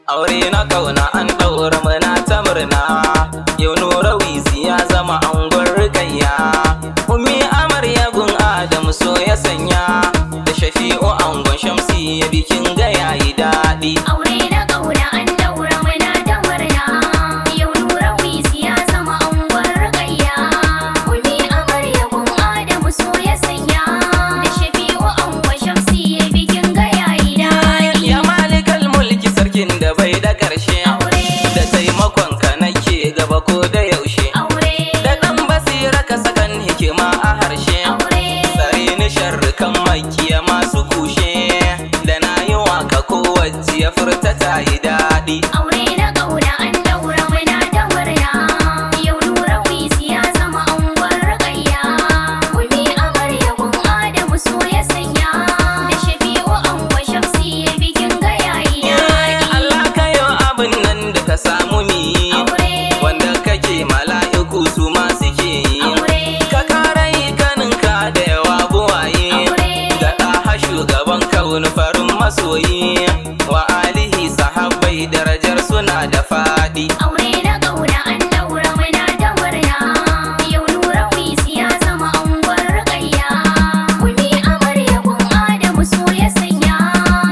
Aure na kauna an ɗaura muna ta murna, yau Nura Wizi ya zama angon Rukayya. Ummi amarya gun Adamu so ya sanya, da Shafi'u angon Shamsi ya bikin ga yayi daɗi. Aure na kauna an ɗaura muna ta murna, yau Nura Wizi ya zama angon Rukayya. Ummi amarya gun Adamu so ya sanya, da Shafi'u angon Shamsi ya bikin ga yayi daɗi. Ya malikal mulki sarkin da bai da ƙarshe, da taimakon ka nake gaba ko da yaushe, da ɗan basira ka sakan hikima a harshe, tsare ni sharrukan makiya masu kushe, da na yi waka kowace ya furta ta yi daɗi. Aure na kauna an ɗaura muna ta murna, yau Nura Wizi ya zama angon Rukayya. Ummi amarya gun Adamu so ya sanya, da Shafi'u angon Shamsi ya bikin ga yayi daɗi. Allah ka yi abin nan da ka samu mi, wanda kake mala'iku su ma suke yi. Ka kara yi kaninka da yawa buwaye, da ɗaha shugaban kauni farin masoyi, wa alihi sahabbai darajar suna da faɗi. Aure na kauna an ɗaura muna ta murna, yau Nura Wizi ya zama angon Rukayya. Ummi amarya gun Adamu so ya sanya,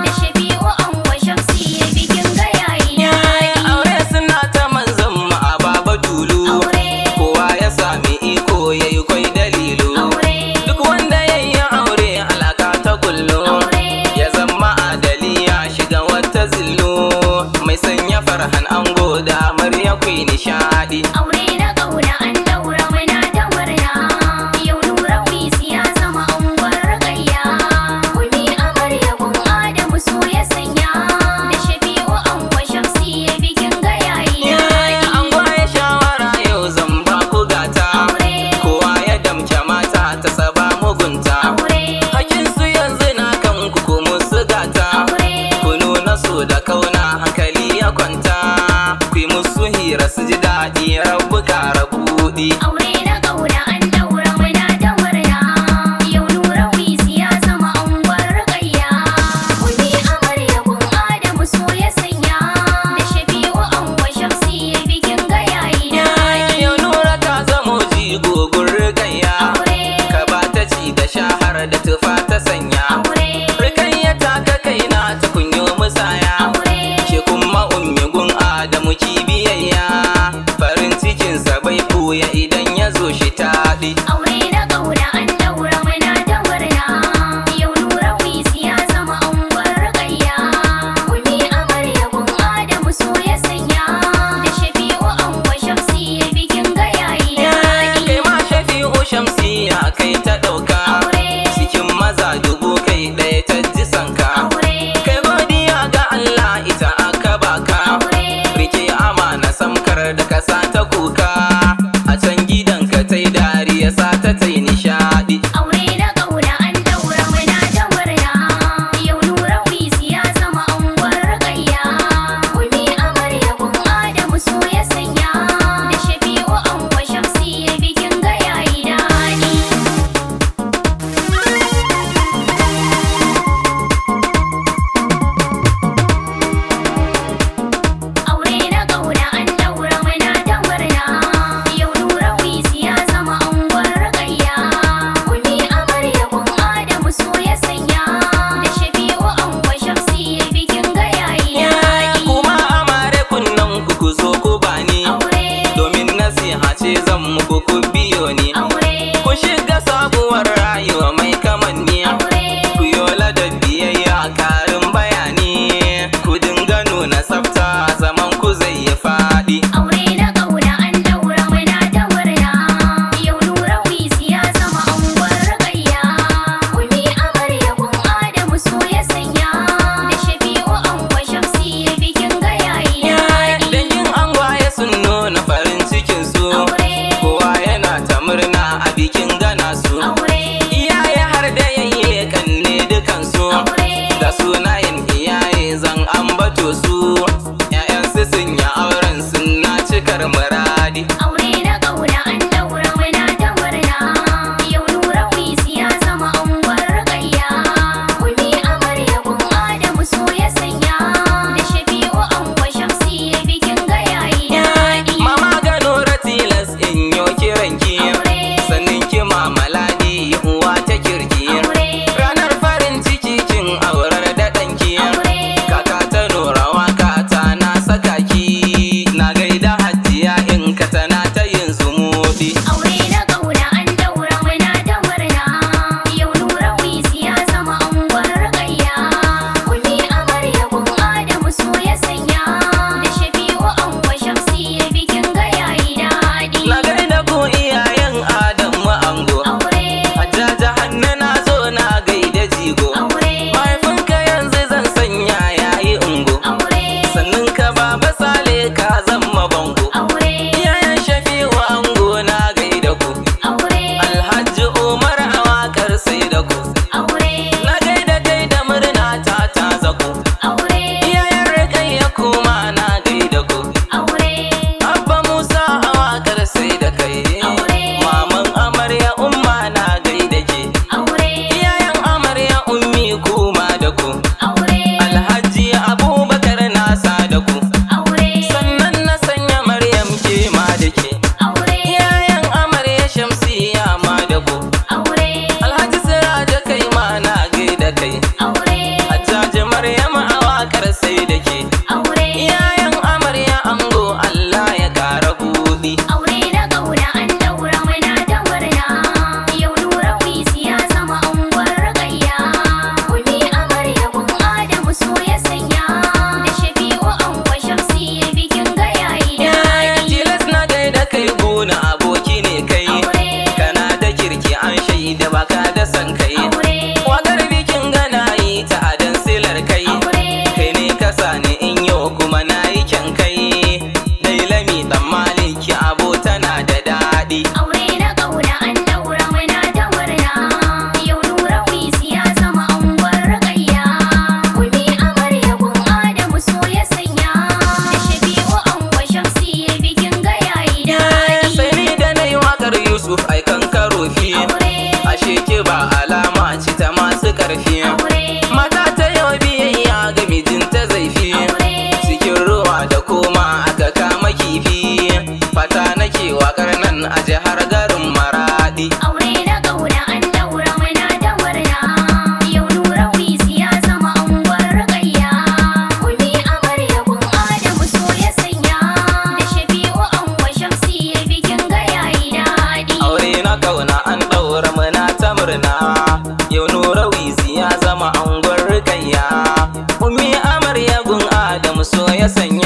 da Shafi'u angon Shamsi ya bikin ga yayi daɗi. Aure suna ta manzan mu a baba tulu, kowa ya sami iko ya yi kwai dalilu. Duk wanda ya yi aure alaka ta kullu, ya zama adali ya shiga wata zillu, mai sanya farhan ango da amarya kwai nishaɗi. Aure na kauna an ɗaura muna ta murna, yau Nura Wizi ya zama angon Rukayya. Ummi amarya gun Adamu so ya sanya, da Shafi'u angon Shamsi ya bikin ga yayi daɗi. Ango ya shawara yau zan ba ku gata, kowa ya damke mata ta saba mugunta. Hakin su yanzu na kan ku musu gata, ku nuna so da kauna hankali ya kwanta, ku yi musu hira su ji daɗi rabu kara buɗi. Aure na kauna an ɗaura muna ta murna, yau Nura Wizi ya zama angon Rukayya. Ummi amarya gun Adamu so ya sanya, da Shafi'u angon Shamsi ya bikin ga yayi daɗi. Yau Nura ta zamo jigogun Rukayya, ka ba ta ci da shahar da tufa ta sanya. Rukayya ta ka kaina ta kunyo musaya, ke kuma ummi gun Adamu ki biyayya, farin cikinsa bai buya idan ya zo shi taɗi. Aure na kauna an ɗaura muna ta murna, yau Nura Wizi ya zama angon Rukayya. Ummi amarya gun Adamu so ya sanya, da Shafi'u angon Shamsi ya bikin ga yayi daɗi. Kai ma Shafi'u Shamsiya kai ta ɗauka, cikin maza dubu kai ɗaya ta ji sanka. Kai godiya ga Allah ita aka baka, rike amana samkar da kasa ta kuka, a can gidanka ta yi dariya sa ta yi nishaɗi. Aure na kauna an ɗaura muna ta murna, yau Nura Wizi ya zama angon Rukayya. Ummi amarya gun Adamu so ya sanya, da Shafi'u angon Shamsi ya bikin ga yayi daɗi. Aure na kauna an ɗaura muna ta murna, yau Nura Wizi ya zama angon Rukayya. Ummi amarya gun Adamu so ya sanya, da Shafi'u angon Shamsi ya bikin ga yayi daɗi. Kuma amare kunnan ku zo ku bani, domin nasiha ce zan muku ku biyo ni. Ku shiga sabuwar rayuwa mai kamanni, ku yola da biyayya karin bayani, ku dinga nuna tsafta zaman ku zai yi faɗi. Aure na kauna an ɗaura muna ta murna, yau Nura Wizi ya zama angon Rukayya. Ummi amarya gun Adamu so ya sanya, da Shafi'u angon Shamsi ya bikin ga yayi daɗi. Dangin angwaye sun nuna farin cikin su, kowa yana ta murna kauna an ɗaura muna ta murna. Yau Nura Wizi ya zama angon Rukayya. Ummi amarya gun Adamu so ya sanya.